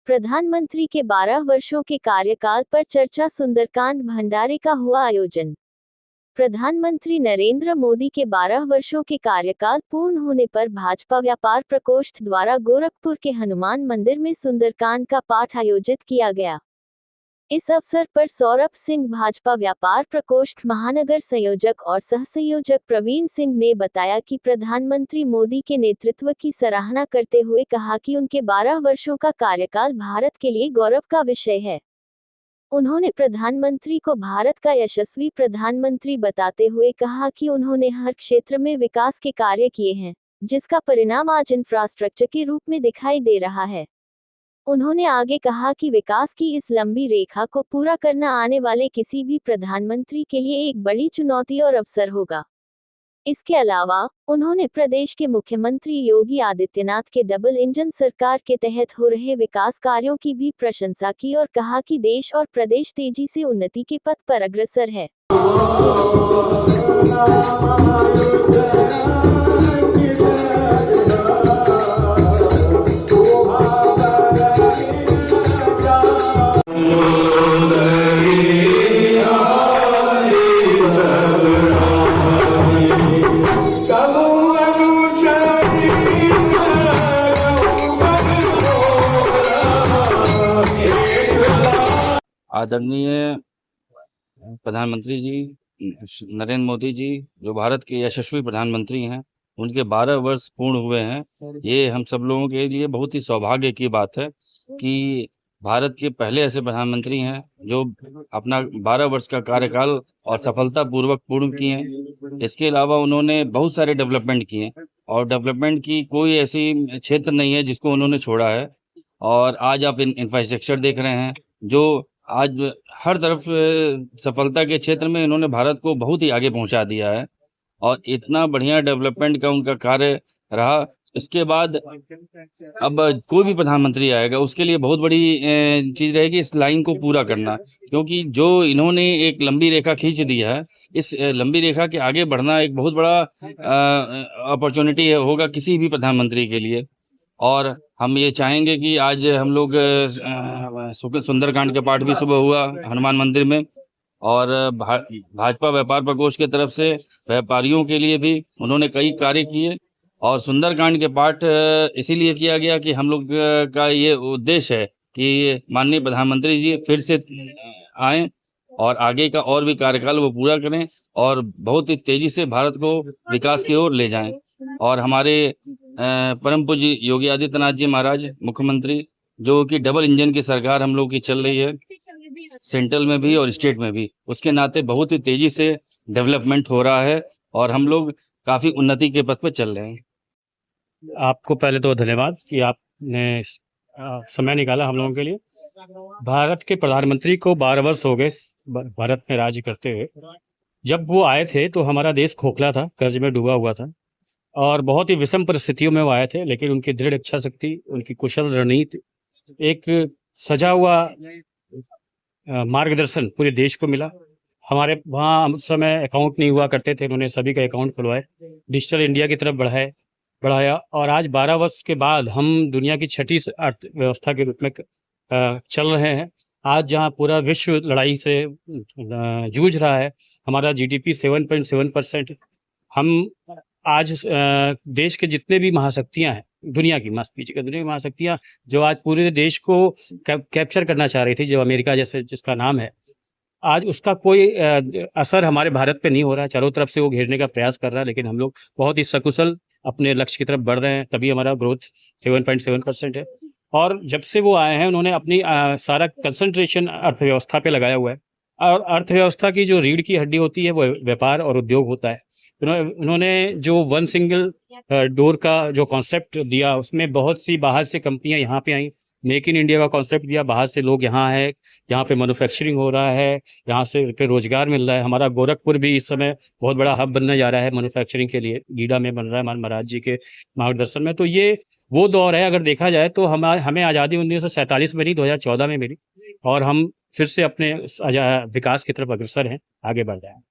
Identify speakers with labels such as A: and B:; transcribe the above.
A: प्रधानमंत्री के 12 वर्षों के कार्यकाल पर चर्चा, सुंदरकांड भंडारे का हुआ आयोजन। प्रधानमंत्री नरेंद्र मोदी के 12 वर्षों के कार्यकाल पूर्ण होने पर भाजपा व्यापार प्रकोष्ठ द्वारा गोरखपुर के हनुमान मंदिर में सुंदरकांड का पाठ आयोजित किया गया। इस अवसर पर सौरभ सिंह, भाजपा व्यापार प्रकोष्ठ महानगर संयोजक और सहसंयोजक प्रवीण सिंह ने बताया कि प्रधानमंत्री मोदी के नेतृत्व की सराहना करते हुए कहा कि उनके 12 वर्षों का कार्यकाल भारत के लिए गौरव का विषय है। उन्होंने प्रधानमंत्री को भारत का यशस्वी प्रधानमंत्री बताते हुए कहा कि उन्होंने हर क्षेत्र में विकास के कार्य किए हैं, जिसका परिणाम आज इंफ्रास्ट्रक्चर के रूप में दिखाई दे रहा है। उन्होंने आगे कहा कि विकास की इस लंबी रेखा को पूरा करना आने वाले किसी भी प्रधानमंत्री के लिए एक बड़ी चुनौती और अवसर होगा। इसके अलावा उन्होंने प्रदेश के मुख्यमंत्री योगी आदित्यनाथ के डबल इंजन सरकार के तहत हो रहे विकास कार्यों की भी प्रशंसा की और कहा कि देश और प्रदेश तेजी से उन्नति के पथ पर अग्रसर है।
B: आदरणीय प्रधानमंत्री जी नरेंद्र मोदी जी, जो भारत के यशस्वी प्रधानमंत्री हैं, उनके 12 वर्ष पूर्ण हुए हैं। ये हम सब लोगों के लिए बहुत ही सौभाग्य की बात है कि भारत के पहले ऐसे प्रधानमंत्री हैं जो अपना 12 वर्ष का कार्यकाल और सफलतापूर्वक पूर्ण किए हैं। इसके अलावा उन्होंने बहुत सारे डेवलपमेंट किए और डेवलपमेंट की कोई ऐसी क्षेत्र नहीं है जिसको उन्होंने छोड़ा है। और आज आप इंफ्रास्ट्रक्चर देख रहे हैं, जो आज हर तरफ सफलता के क्षेत्र में इन्होंने भारत को बहुत ही आगे पहुंचा दिया है और इतना बढ़िया डेवलपमेंट का उनका कार्य रहा। इसके बाद अब कोई भी प्रधानमंत्री आएगा उसके लिए बहुत बड़ी चीज़ रहेगी इस लाइन को पूरा करना, क्योंकि जो इन्होंने एक लंबी रेखा खींच दी है, इस लंबी रेखा के आगे बढ़ना एक बहुत बड़ा अपॉर्चुनिटी होगा किसी भी प्रधानमंत्री के लिए। और हम ये चाहेंगे कि आज हम लोग सुंदरकांड का पाठ भी सुबह हुआ हनुमान मंदिर में, और भाजपा व्यापार प्रकोष्ठ की तरफ से व्यापारियों के लिए भी उन्होंने कई कार्य किए। और सुंदरकांड के पाठ इसीलिए किया गया कि हम लोग का ये उद्देश्य है कि माननीय प्रधानमंत्री जी फिर से आएँ और आगे का और भी कार्यकाल वो पूरा करें और बहुत ही तेज़ी से भारत को विकास की ओर ले जाएं। और हमारे परम पूज्य योगी आदित्यनाथ जी महाराज मुख्यमंत्री, जो कि डबल इंजन की सरकार हम लोग की चल रही है, सेंट्रल में भी और स्टेट में भी, उसके नाते बहुत ही तेज़ी से डेवलपमेंट हो रहा है और हम लोग काफ़ी उन्नति के पथ पर चल रहे हैं।
C: आपको पहले तो धन्यवाद कि आपने समय निकाला हम लोगों के लिए। भारत के प्रधानमंत्री को 12 वर्ष हो गए भारत में राज्य करते हुए। जब वो आए थे तो हमारा देश खोखला था, कर्ज में डूबा हुआ था और बहुत ही विषम परिस्थितियों में वो आए थे, लेकिन उनकी दृढ़ इच्छा शक्ति, उनकी कुशल रणनीति, एक सजा हुआ मार्गदर्शन पूरे देश को मिला। हमारे वहाँ उस समय अकाउंट नहीं हुआ करते थे, उन्होंने सभी का अकाउंट खुलवाए, डिजिटल इंडिया की तरफ बढ़ाया और आज 12 वर्ष के बाद हम दुनिया की 6ठी अर्थव्यवस्था के रूप में चल रहे हैं। आज जहाँ पूरा विश्व लड़ाई से जूझ रहा है, हमारा जीडीपी 7.7%। हम आज देश के जितने भी महाशक्तियाँ हैं, दुनिया की महाशक्तियाँ जो आज पूरे देश को कैप्चर करना चाह रही थी, जो अमेरिका जैसे जिसका नाम है, आज उसका कोई असर हमारे भारत पे नहीं हो रहा है। चारों तरफ से वो घेरने का प्रयास कर रहा है, लेकिन हम लोग बहुत ही सकुशल अपने लक्ष्य की तरफ बढ़ रहे हैं, तभी हमारा ग्रोथ 7.7% है। और जब से वो आए हैं उन्होंने अपनी सारा कंसंट्रेशन अर्थव्यवस्था पे लगाया हुआ है और अर्थव्यवस्था की जो रीढ़ की हड्डी होती है वो व्यापार और उद्योग होता है। उन्होंने जो वन सिंगल डोर का जो कॉन्सेप्ट दिया, उसमें बहुत सी बाहर से कंपनियां यहाँ पे आई, मेक इन इंडिया का कॉन्सेप्ट दिया, बाहर से लोग यहाँ है, यहाँ पे मैन्युफैक्चरिंग हो रहा है, यहाँ से पे रोजगार मिल रहा है। हमारा गोरखपुर भी इस समय बहुत बड़ा हब बनने जा रहा है मैन्युफैक्चरिंग के लिए, गीडा में बन रहा है हमारे महाराज जी के मार्गदर्शन में। तो ये वो दौर है, अगर देखा जाए तो हमें आज़ादी 1947 में नहीं 2014 में मिली और हम फिर से अपने विकास की तरफ अग्रसर हैं, आगे बढ़ रहे हैं।